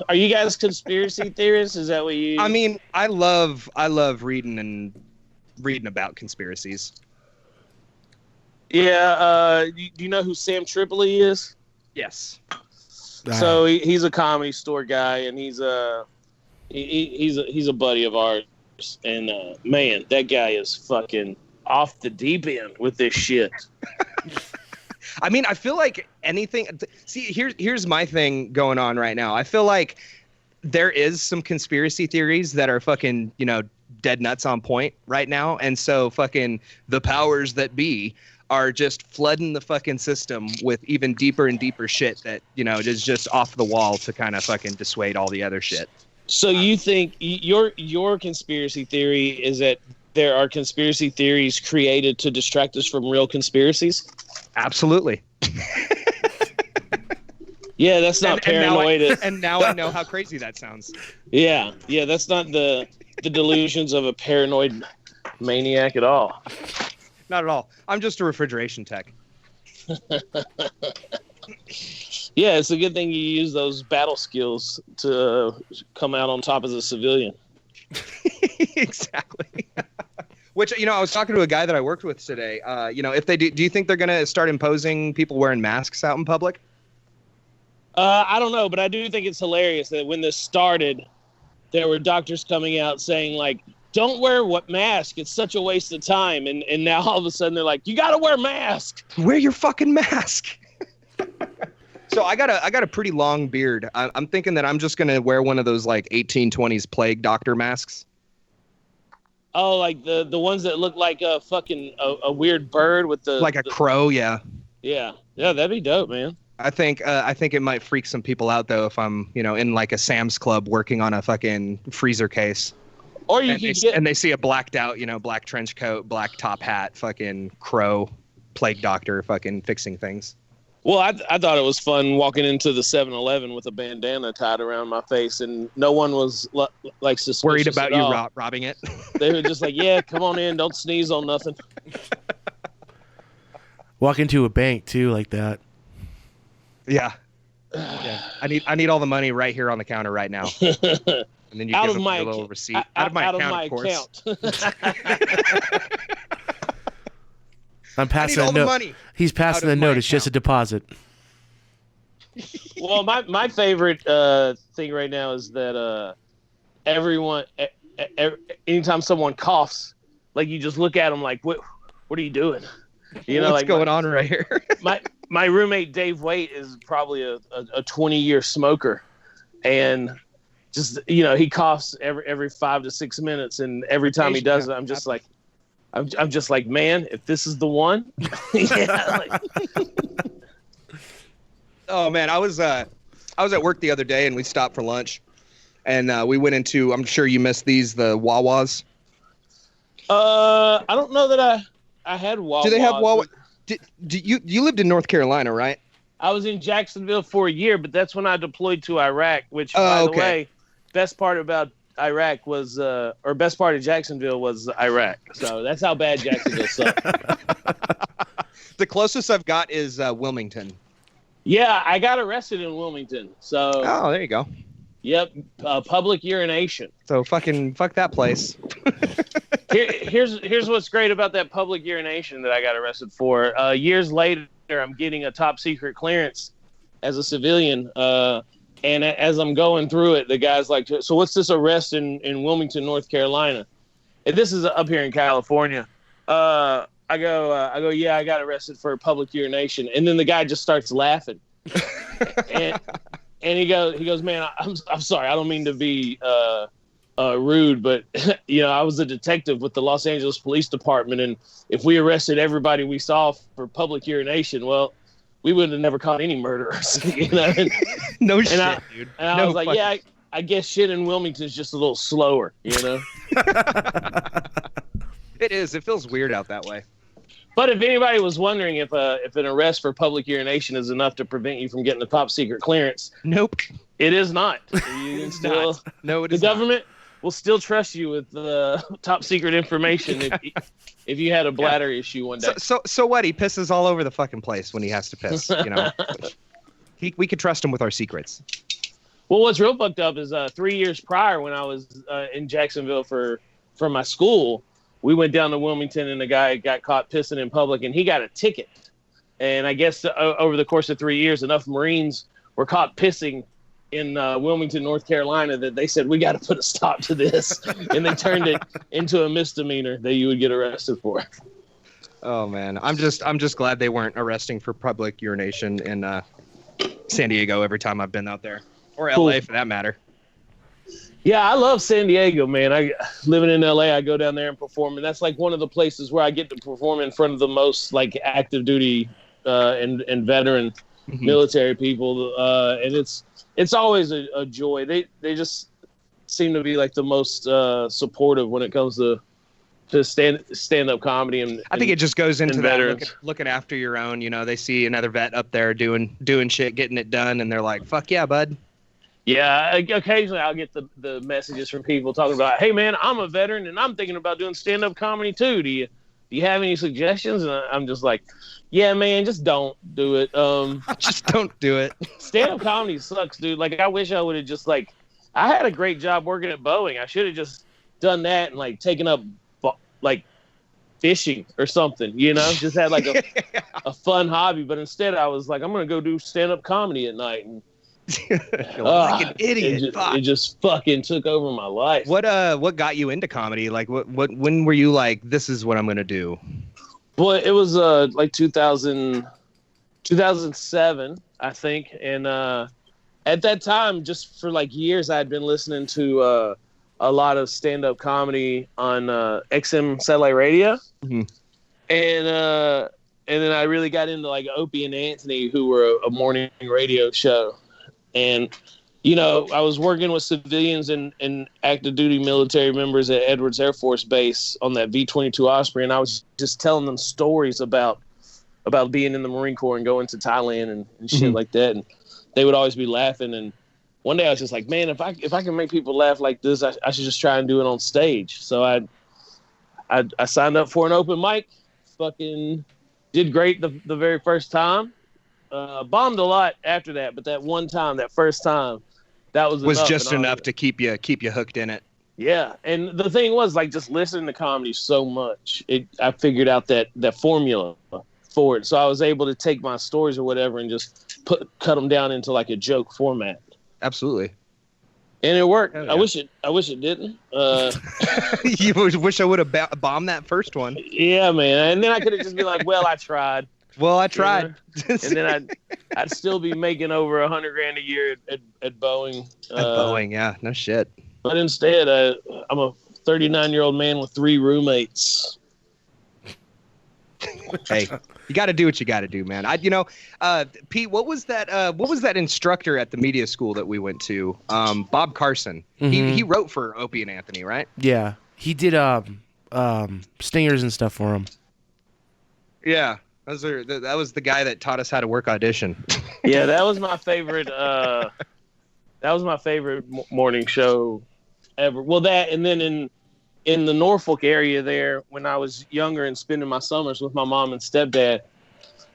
Are you guys conspiracy theorists? Is that what you? I mean, I love reading about conspiracies. Yeah. Do you know who Sam Tripoli is? Yes. So he's a comedy store guy, and he's a buddy of ours. And man, that guy is fucking off the deep end with this shit. I mean, I feel like anything. See, here's my thing going on right now. I feel like there is some conspiracy theories that are fucking, dead nuts on point right now, and so fucking the powers that be are just flooding the fucking system with even deeper and deeper shit that is just off the wall to kind of fucking dissuade all the other shit. So you think your conspiracy theory is that there are conspiracy theories created to distract us from real conspiracies? Absolutely. Yeah, that's not paranoid. And now I know how crazy that sounds. Yeah, that's not the delusions of a paranoid maniac at all. Not at all. I'm just a refrigeration tech. Yeah, it's a good thing you use those battle skills to come out on top as a civilian. Exactly. Which, I was talking to a guy that I worked with today. If they do you think they're going to start imposing people wearing masks out in public? I don't know, but I do think it's hilarious that when this started, there were doctors coming out saying, like, don't wear mask. It's such a waste of time. And now all of a sudden they're like, you got to wear a mask. Wear your fucking mask. So I got a pretty long beard. I'm thinking that I'm just going to wear one of those like 1820s plague doctor masks. Oh, like the ones that look like a fucking a weird bird with the like a crow, yeah. Yeah, that'd be dope, man. I think it might freak some people out though if I'm, in like a Sam's Club working on a fucking freezer case. Or and they see a blacked out, black trench coat, black top hat, fucking crow, plague doctor, fucking fixing things. Well, I thought it was fun walking into the 7-Eleven with a bandana tied around my face, and no one was like suspicious. Worried about you all. robbing it. They were just like, "Yeah, come on in, don't sneeze on nothing." Walk into a bank too, like that. Yeah. I need all the money right here on the counter right now. And then you give them a little receipt. Out of my account, of course. I'm passing a note. He's passing a note. It's just a deposit. Well, my favorite thing right now is that everyone, anytime someone coughs, like you just look at them like, what are you doing? What's going on right here? my roommate Dave Waite is probably a 20-year smoker, and just he coughs every 5 to 6 minutes, and every time he does it, I'm just like, man, if this is the one. Oh man, I was at work the other day and we stopped for lunch, and we went into, I'm sure you missed these, the Wawas. I don't know that I had Wawas. Do they have Wawa? You lived in North Carolina, right? I was in Jacksonville for a year, but that's when I deployed to Iraq, which, by the way, best part about Iraq was, or best part of Jacksonville was Iraq. So that's how bad Jacksonville sucked. The closest I've got is Wilmington. Yeah, I got arrested in Wilmington. So. Oh, there you go. Yep, public urination. So fuck that place. Here's what's great about that public urination that I got arrested for. Years later, I'm getting a top secret clearance as a civilian. And as I'm going through it, the guy's like, so what's this arrest in Wilmington, North Carolina? And this is up here in California. I go, yeah, I got arrested for public urination. And then the guy just starts laughing. And he goes, man, I'm sorry. I don't mean to be rude, but I was a detective with the Los Angeles Police Department. And if we arrested everybody we saw for public urination, well, we would have never caught any murderers. No shit, dude. And I was like, yeah, I guess shit in Wilmington is just a little slower, It is. It feels weird out that way. But if anybody was wondering if an arrest for public urination is enough to prevent you from getting a top secret clearance, nope, it is not. You still, no, it is. The government will still trust you with top secret information if you had a bladder issue one day. So what? He pisses all over the fucking place when he has to piss. We could trust him with our secrets. Well, what's real fucked up is 3 years prior, when I was in Jacksonville for my school, we went down to Wilmington and the guy got caught pissing in public and he got a ticket. And I guess over the course of 3 years, enough Marines were caught pissing in Wilmington, North Carolina, that they said, we got to put a stop to this. And they turned it into a misdemeanor that you would get arrested for. Oh man. I'm just glad they weren't arresting for public urination in San Diego every time I've been out there, or LA for that matter. Yeah, I love San Diego, man. Living in LA, I go down there and perform, and that's like one of the places where I get to perform in front of the most like active duty and veteran military people, and it's always a joy. They just seem to be like the most supportive when it comes to stand up comedy. And I think it just goes into that looking after your own. You know, they see another vet up there doing shit, getting it done, and they're like, "Fuck yeah, bud." Yeah, occasionally I'll get the messages from people talking about, "Hey man, I'm a veteran and I'm thinking about doing stand up comedy too. Do you have any suggestions?" And I'm just like, "Yeah, man, just don't do it. Just don't do it. Stand up comedy sucks, dude. Like, I wish I would have just like, I had a great job working at Boeing. I should have just done that and like taken up like fishing or something, you know, just had like a fun hobby. But instead I was like, I'm going to go do stand up comedy at night. And like an idiot. It just fucking took over my life. What got you into comedy? Like when were you like, this is what I'm going to do? Well, it was like 2007, I think. And at that time, just for like years, I had been listening to a lot of stand-up comedy on XM satellite radio. Mm-hmm. And then I really got into like Opie and Anthony, who were a morning radio show. And, you know, I was working with civilians and active duty military members at Edwards Air Force Base on that V-22 Osprey. And I was just telling them stories about being in the Marine Corps and going to Thailand and shit mm-hmm. like that. And they would always be laughing. And one day I was just like, man, if I can make people laugh like this, I should just try and do it on stage. So I signed up for an open mic, fucking did great the very first time. Bombed a lot after that, but that one time, that first time, that was just enough to keep you hooked in it. Yeah, and the thing was, like, just listening to comedy so much, I figured out that formula for it. So I was able to take my stories or whatever and just cut them down into like a joke format. Absolutely. And it worked. Yeah. I wish it didn't. You wish I would have bombed that first one. Yeah, man. And then I could have just been like, well, I tried. Well, I tried. And then I'd still be making over $100,000 a year at Boeing. At Boeing, yeah, no shit. But instead, I'm a 39-year-old man with 3 roommates. Hey, you got to do what you got to do, man. Pete, what was that instructor at the media school that we went to? Bob Carson. Mm-hmm. He wrote for Opie and Anthony, right? Yeah, he did stingers and stuff for him. Yeah. That was the guy that taught us how to work audition. Yeah, that was my favorite. Morning show ever. Well, that, and then in the Norfolk area there, when I was younger and spending my summers with my mom and stepdad,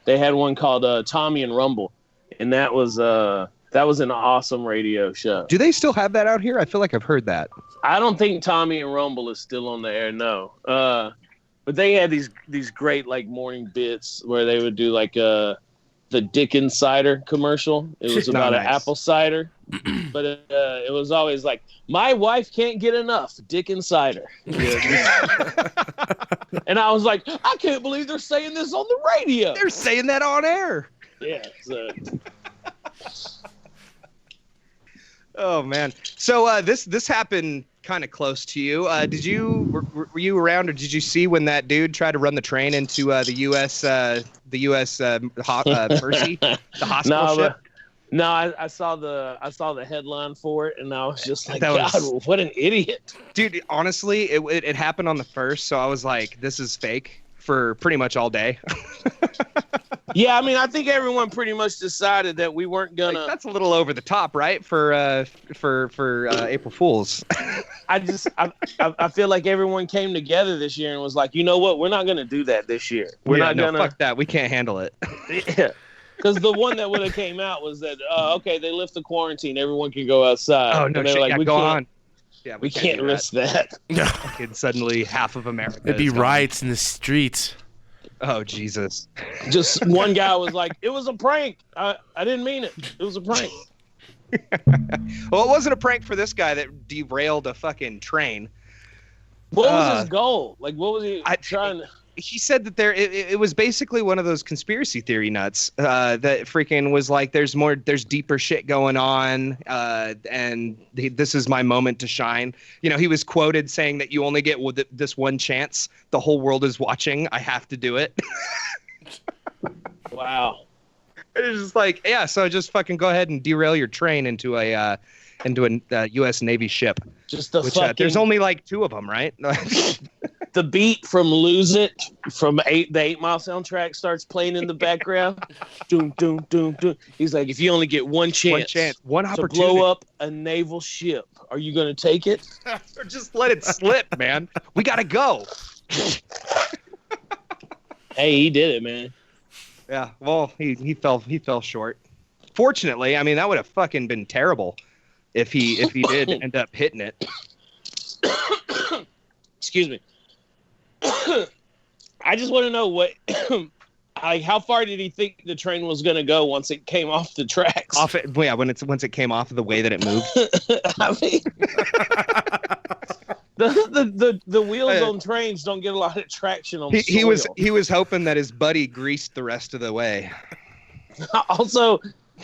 they had one called Tommy and Rumble, and that was an awesome radio show. Do they still have that out here? I feel like I've heard that. I don't think Tommy and Rumble is still on the air. No. But they had these great like morning bits where they would do like the Dickens cider commercial. It was about an apple cider, but it was always like, my wife can't get enough Dickens cider. And I was like, I can't believe they're saying this on the radio. They're saying that on air. Yeah. Oh man. So this happened kind of close to you. Were you around, or did you see when that dude tried to run the train into the U.S. Mercy, the hospital ship? No, I saw the headline for it, and I was just like, God, what an idiot, dude. Honestly, it happened on the 1st, so I was like, this is fake for pretty much all day. Yeah, I mean, I think everyone pretty much decided that we weren't gonna. Like, that's a little over the top, right? For April Fools. I feel like everyone came together this year and was like, you know what? We're not gonna do that this year. We're not gonna. Fuck that. We can't handle it. Yeah, because the one that would have came out was that okay, they lift the quarantine, everyone can go outside. Oh no, shit, like, go on. Yeah, we can't risk that. And suddenly half of America. There'd be riots in the streets. Oh, Jesus. Just one guy was like, it was a prank. I didn't mean it. It was a prank. Well, it wasn't a prank for this guy that derailed a fucking train. What was his goal? Like, what was he trying to... He said that it was basically one of those conspiracy theory nuts that freaking was like, there's deeper shit going on, and this is my moment to shine. You know, he was quoted saying that you only get this one chance. The whole world is watching. I have to do it. Wow. It's just like, yeah, so just fucking go ahead and derail your train into a U.S. Navy ship. Just the fucking... there's only like 2 of them, right? the beat from "Lose It" from the 8 Mile soundtrack starts playing in the background. Doom, doom, doom, doom. He's like, if you only get one chance, one to opportunity blow up a naval ship, are you going to take it? Or just let it slip, man. We got to go. Hey, he did it, man. Yeah, well, he fell short. Fortunately, I mean, that would have fucking been terrible if he did end up hitting it. Excuse me. I just want to know how far did he think the train was going to go once it came off the tracks? Once it came off the way that it moved. I mean, the wheels on trains don't get a lot of traction on soil. He was hoping that his buddy greased the rest of the way. Also,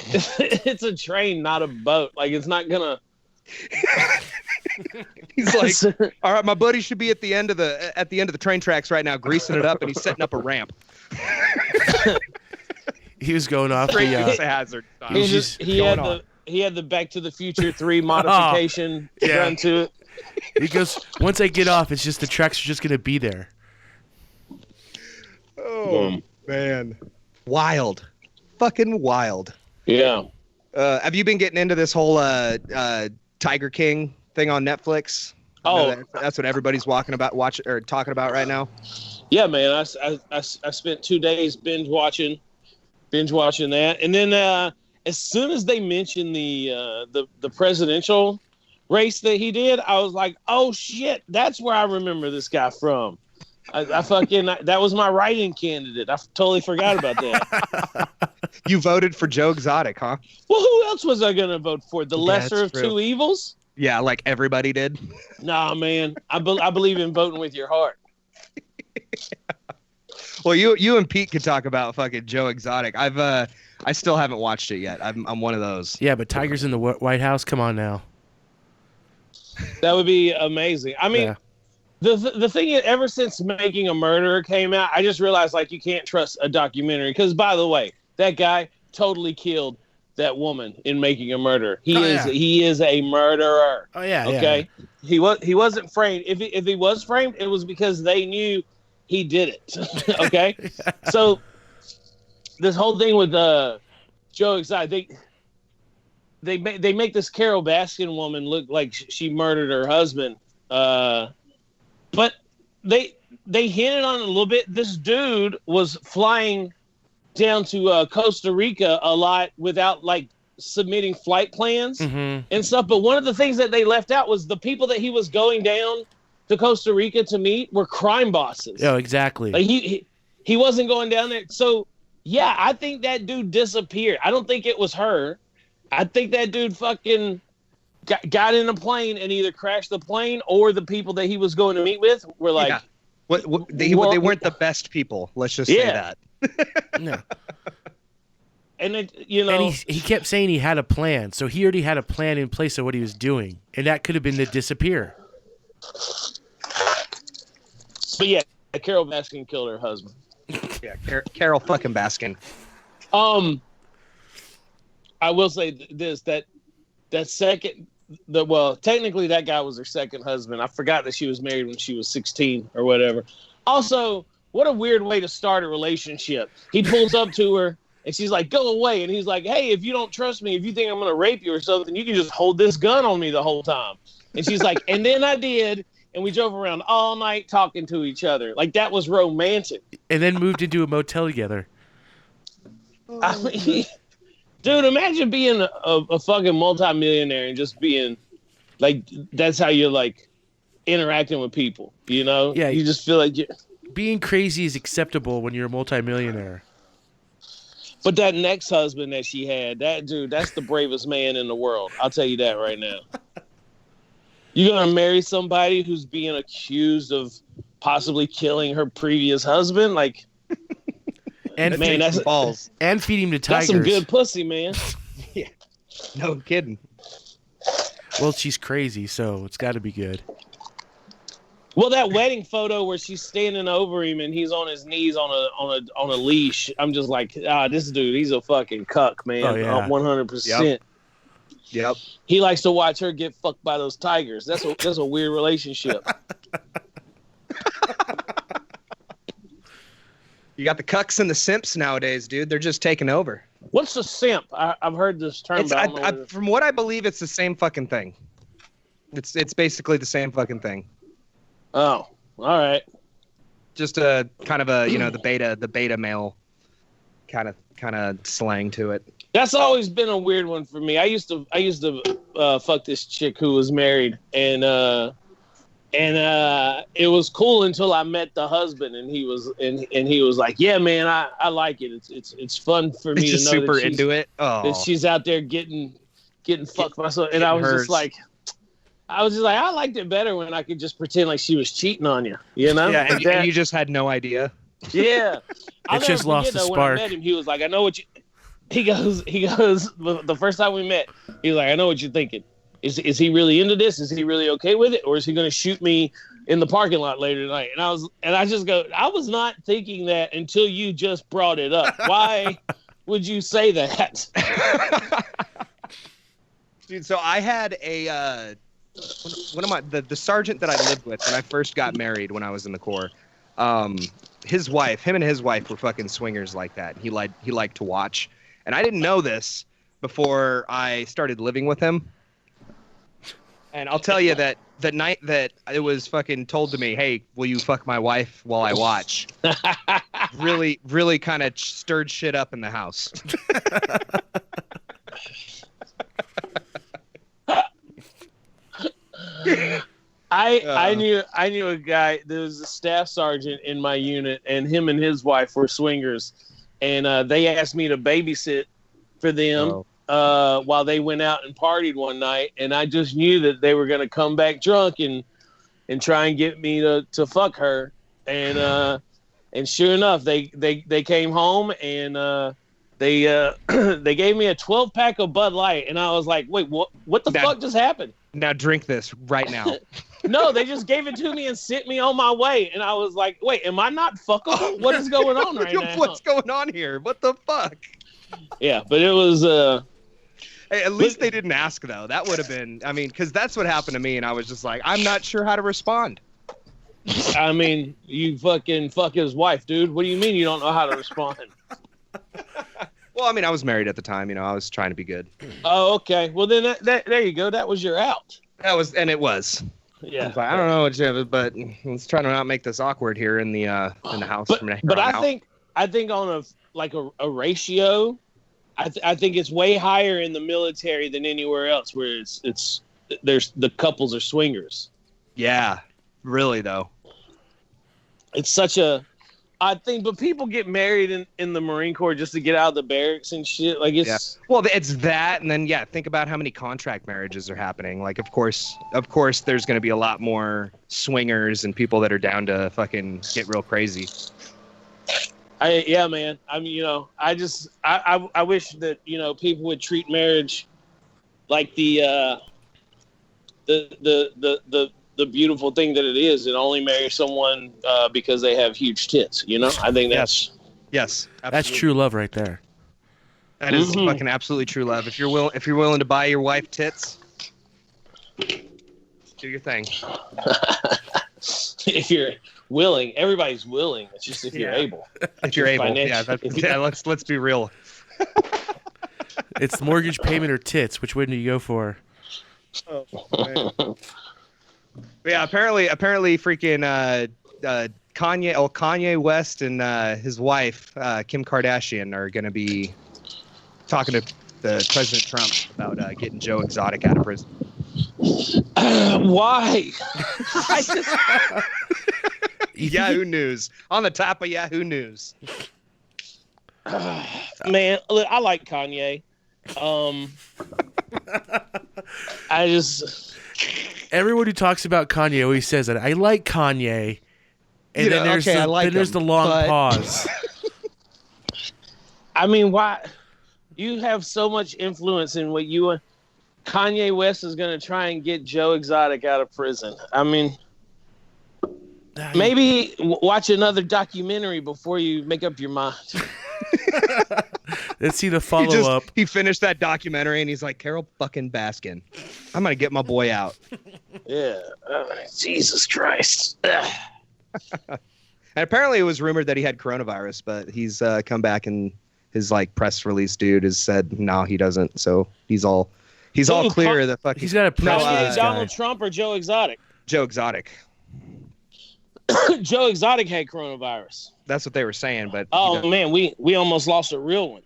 it's a train, not a boat. Like, it's not gonna. He's like, all right, my buddy should be at the end of the train tracks right now, greasing it up, and he's setting up a ramp. He was going off the hazard. He had the Back to the Future 3 modification done to it. He goes, once I get off, it's just the tracks are just gonna be there. Oh man, wild, fucking wild. Yeah. Have you been getting into this whole Tiger King thing on Netflix? That's what everybody's talking about right now. Yeah, man. I spent 2 days binge watching that, and then as soon as they mentioned the presidential race that he did, I was like, oh shit, that's where I remember this guy from. That was my write-in candidate. I totally forgot about that. You voted for Joe Exotic, huh? Well, who else was I going to vote for? The lesser of two evils? Yeah, like everybody did. Nah, man. I believe in voting with your heart. Well, you and Pete could talk about fucking Joe Exotic. I still haven't watched it yet. I'm one of those. Yeah, but Tiger's in the White House. Come on now. That would be amazing. I mean, the thing is, ever since Making a Murderer came out, I just realized, like, you can't trust a documentary. Because, by the way, that guy totally killed that woman in Making a Murderer. He is a murderer. Oh yeah. Okay. Yeah. He wasn't framed. If he was framed, it was because they knew he did it. Okay. So this whole thing with Joe Exotic, they make this Carole Baskin woman look like she murdered her husband. But they hinted on it a little bit. This dude was flying down to Costa Rica a lot without like submitting flight plans and stuff. But one of the things that they left out was the people that he was going down to Costa Rica to meet were crime bosses. Oh, exactly. Like he wasn't going down there. So yeah, I think that dude disappeared. I don't think it was her. I think that dude fucking got in a plane and either crashed the plane or the people that he was going to meet with were like, they weren't the best people. Let's just say that. No. And and he kept saying he had a plan, so he already had a plan in place of what he was doing, and that could have been to disappear. But yeah, Carole Baskin killed her husband. Yeah, Carole fucking Baskin. I will say this: that second, technically that guy was her second husband. I forgot that she was married when she was 16 or whatever. Also, what a weird way to start a relationship. He pulls up to her and she's like, go away. And he's like, hey, if you don't trust me, if you think I'm going to rape you or something, you can just hold this gun on me the whole time. And she's like, and then I did. And we drove around all night talking to each other. Like, that was romantic. And then moved into a motel together. I mean, dude, imagine being a fucking multimillionaire and just being like, that's how you're like interacting with people, you know? Yeah. You just feel like being crazy is acceptable when you're a multimillionaire. But that next husband that she had, that dude, that's the bravest man in the world. I'll tell you that right now. You're going to marry somebody who's being accused of possibly killing her previous husband? Like, and man, that's balls. And feed him to tigers. That's some good pussy, man. Yeah. No kidding. Well, she's crazy, so it's got to be good. Well, that wedding photo where she's standing over him and he's on his knees on a leash. I'm just like, this dude, he's a fucking cuck, man. Oh, yeah. 100%. Yep. He likes to watch her get fucked by those tigers. That's a weird relationship. You got the cucks and the simps nowadays, dude. They're just taking over. What's a simp? I've heard this term. From what I believe, it's the same fucking thing. It's basically the same fucking thing. Oh, all right. Just a kind of a the beta male kind of slang to it. That's always been a weird one for me. I used to fuck this chick who was married, and it was cool until I met the husband, and he was like, "Yeah, man, I like it. It's fun for me to know super that into it. Oh, that she's out there getting fucked myself." And I was just like, I liked it better when I could just pretend like she was cheating on you, you know? Yeah, and you just had no idea. Yeah, it just lost the spark. When I met him, he was like, "I know what you." He goes. The first time we met, he was like, "I know what you're thinking. Is he really into this? Is he really okay with it, or is he going to shoot me in the parking lot later tonight?" And I just go, I was not thinking that until you just brought it up. Why would you say that? Dude, so I had one of the sergeant that I lived with when I first got married when I was in the Corps. Him and his wife were fucking swingers like that. He liked to watch, and I didn't know this before I started living with him. And I'll tell you that the night that it was fucking told to me, "Hey, will you fuck my wife while I watch?" really, really kind of stirred shit up in the house. I knew a guy. There was a staff sergeant in my unit, and him and his wife were swingers, and they asked me to babysit for them while they went out and partied one night, and I just knew that they were going to come back drunk and try and get me to fuck her, and sure enough, they came home and they gave me a 12-pack of Bud Light, and I was like, "Wait, what the fuck just happened?" Now drink this right now. No, they just gave it to me and sent me on my way. And I was like, "Wait, am I not fuckable? What is going on right now? What's going on here? What the fuck?" Yeah, but it was... Hey, at least they didn't ask, though. That would have been... I mean, because that's what happened to me, and I was just like, I'm not sure how to respond. I mean, you fucking fuck his wife, dude. What do you mean you don't know how to respond? Well, I mean, I was married at the time. I was trying to be good. Oh, okay. Well, then there you go. That was your out. It was. Yeah. I don't know what you have, but let's try to not make this awkward here in the house. But I think on a ratio, I think it's way higher in the military than anywhere else, where there's the couples are swingers. Yeah, really though. It's such a odd thing, but people get married in the Marine Corps just to get out of the barracks and shit. Like it's Well, it's that, and then think about how many contract marriages are happening. Like, of course, there's going to be a lot more swingers and people that are down to fucking get real crazy. Yeah, man. I mean, I wish that people would treat marriage like the beautiful thing that it is, and only marry someone because they have huge tits. I think that's yes, absolutely. That's true love right there. That is fucking absolutely true love. If you're willing to buy your wife tits, do your thing. If you're willing, everybody's willing. It's just if you're able. If you're able, let's be real. It's mortgage payment or tits. Which one do you go for? Oh, man. Yeah, apparently, freaking Kanye West and his wife Kim Kardashian are going to be talking to President Trump about getting Joe Exotic out of prison. Why? Yahoo News on the top of Yahoo News. Man, look, I like Kanye. I just. Everyone who talks about Kanye always says that. I like Kanye. And then there's the long pause. I mean, why? You have so much influence in what you... Kanye West is going to try and get Joe Exotic out of prison. I mean, maybe watch another documentary before you make up your mind. Let's see the follow-up. He finished that documentary and he's like, Carole fucking Baskin, I'm going to get my boy out. Yeah. Jesus Christ. And apparently it was rumored that he had coronavirus, but he's come back and his like press release dude has said no, he doesn't. So he's all clear. He's got a press. Donald Trump or Joe Exotic? Joe Exotic. Joe Exotic had coronavirus. That's what they were saying, but man, we almost lost a real one.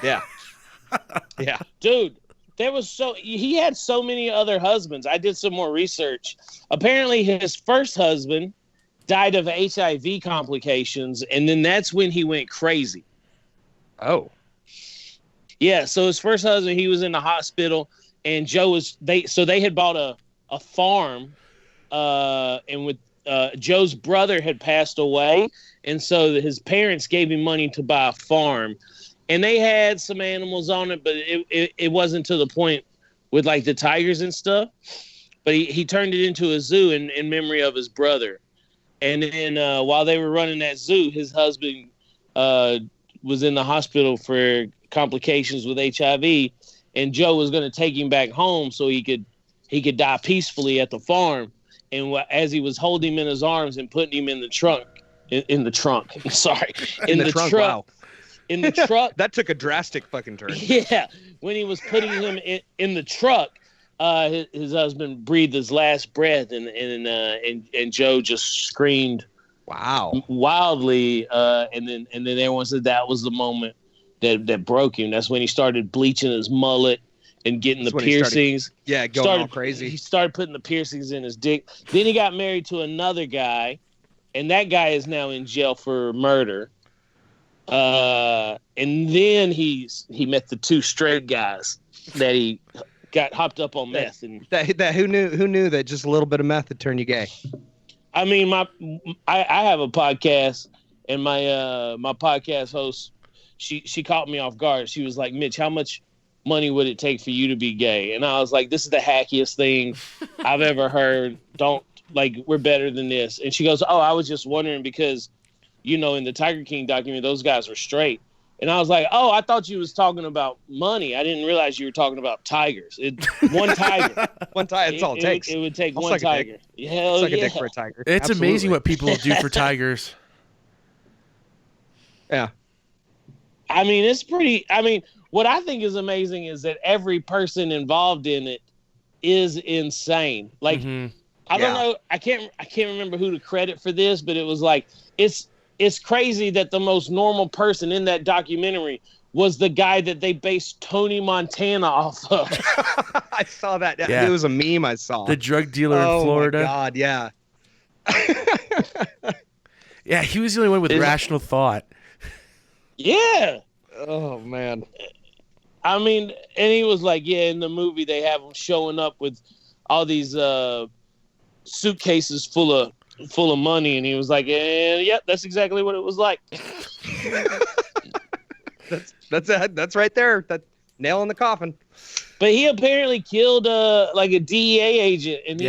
Yeah. Yeah. Dude, he had so many other husbands. I did some more research. Apparently his first husband died of HIV complications, and then that's when he went crazy. Oh. Yeah, so his first husband, he was in the hospital, and they had bought a farm, and with Joe's brother had passed away, and so his parents gave him money to buy a farm. And they had some animals on it, but it wasn't to the point with like the tigers and stuff. But he turned it into a zoo in memory of his brother. And then while they were running that zoo, his husband was in the hospital for complications with HIV. And Joe was going to take him back home so he could die peacefully at the farm. And as he was holding him in his arms and putting him in the trunk, in the trunk. Sorry, in the truck. Wow. In the truck. That took a drastic fucking turn. Yeah. When he was putting him in the truck, his husband breathed his last breath, and Joe just screamed, "Wow!" wildly. And then everyone said that was the moment that broke him. That's when he started bleaching his mullet and getting the piercings. Going all crazy. He started putting the piercings in his dick. Then he got married to another guy, and that guy is now in jail for murder. And then he met the two straight guys that he got hopped up on meth. And that who knew that just a little bit of meth would turn you gay? I mean, I have a podcast, and my podcast host, she caught me off guard. She was like, "Mitch, how much money would it take for you to be gay?" And I was like, "This is the hackiest thing I've ever heard. We're better than this." And she goes, "Oh, I was just wondering because, in the Tiger King documentary, those guys were straight." And I was like, "Oh, I thought you was talking about money. I didn't realize you were talking about tigers. One tiger. One tiger. That's all it takes. It would take one tiger. Hell suck yeah. a dick for a tiger. It's Absolutely. amazing what people will do for tigers. Yeah. I mean, it's pretty. I mean, what I think is amazing is that every person involved in it is insane. Like, I don't know. I can't remember who to credit for this, but it was like it's crazy that the most normal person in that documentary was the guy that they based Tony Montana off of. I saw that. Yeah. It was a meme I saw. The drug dealer in Florida. Oh, my God, yeah. Yeah, he was the only one with rational thought. Yeah. Oh, man. I mean, and he was like, yeah, in the movie they have him showing up with all these suitcases full of money, and he was like, yep, that's exactly what it was like. That's right there. That nail in the coffin. But he apparently killed like a DEA agent. And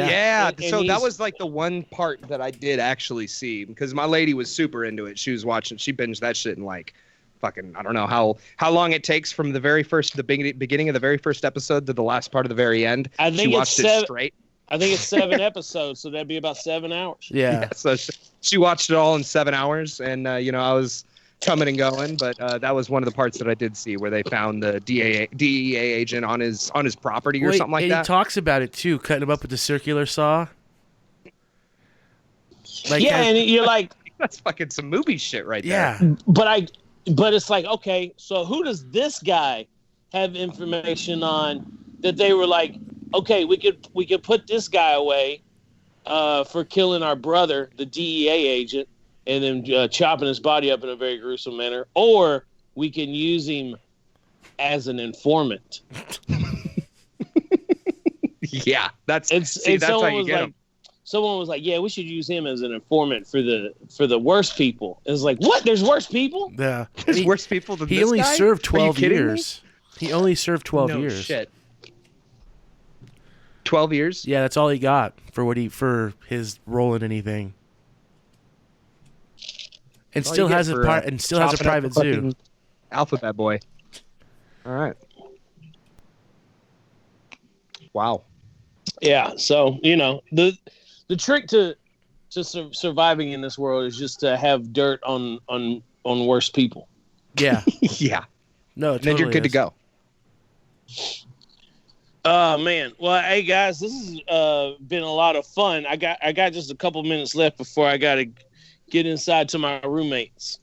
so that was like the one part that I did actually see, because my lady was super into it. She was watching. She binged that shit in like fucking, I don't know how long it takes from the beginning of the very first episode to the last part of the very end. I think she watched it straight. I think it's 7 episodes, so that'd be about 7 hours. Yeah. So she watched it all in 7 hours, and I was coming and going, but that was one of the parts that I did see where they found the DEA agent on his property or something like that. He talks about it too, cutting him up with the circular saw. Like, yeah, and you're like, that's fucking some movie shit right there. Yeah. But it's like, okay, so who does this guy have information on that they were like, okay, we could put this guy away for killing our brother, the DEA agent, and then chopping his body up in a very gruesome manner, or we can use him as an informant. Yeah, that's how you get him. Someone was like, yeah, we should use him as an informant for the worst people. It's like, what? There's worse people? Yeah. There's worse people than this guy? He only served 12 years. He only served 12 years. No shit. 12 years? Yeah, that's all he got for his role in anything. And still has a private zoo. Alphabet Boy. All right. Wow. Yeah, so the trick to just surviving in this world is just to have dirt on worse people. Yeah. Yeah. No, and then you're good to go. Oh man. Well, hey guys, this has been a lot of fun. I got just a couple minutes left before I got to get inside to my roommates.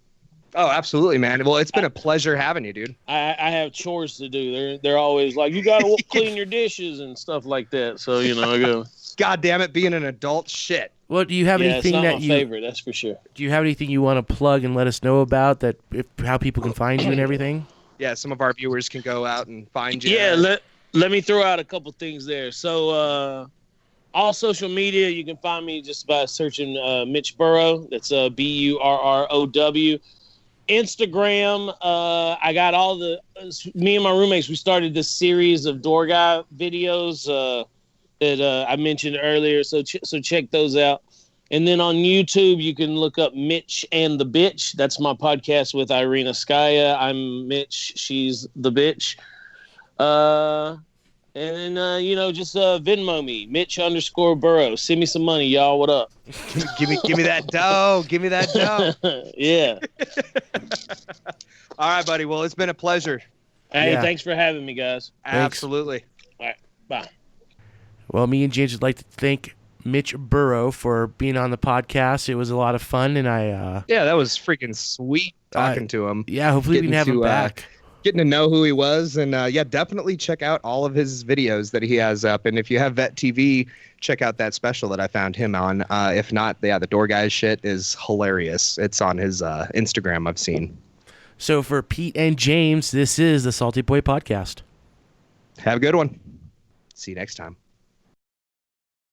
Oh, absolutely, man. Well, it's been a pleasure having you, dude. I have chores to do. They're always like, you got to clean your dishes and stuff like that. So, I go. God damn it, being an adult, shit. Well, do you have anything it's not that my favorite, that's for sure. Do you have anything you want to plug and let us know about how people can find you and everything? Yeah, some of our viewers can go out and find you. Yeah, let me throw out a couple things there. So, all social media, you can find me just by searching Mitch Burrow. That's Burrow. Instagram, I got me and my roommates, we started this series of door guy videos that I mentioned earlier. So check those out. And then on YouTube, you can look up Mitch and the Bitch. That's my podcast with Irina Skaya. I'm Mitch. She's the bitch. And then, just Venmo me, Mitch_Burrow. Send me some money, y'all. What up? give me that dough. Give me that dough. Yeah. All right, buddy. Well, it's been a pleasure. Hey, thanks for having me, guys. Absolutely. All right. Bye. Well, me and James would like to thank Mitch Burrow for being on the podcast. It was a lot of fun, and yeah, that was freaking sweet talking to him. Yeah, hopefully we can have him back. Getting to know who he was, and definitely check out all of his videos that he has up. And if you have Vet TV, check out that special that I found him on. If not, the Door Guys shit is hilarious. It's on his Instagram, I've seen. So for Pete and James, this is the Salty Boy Podcast. Have a good one. See you next time.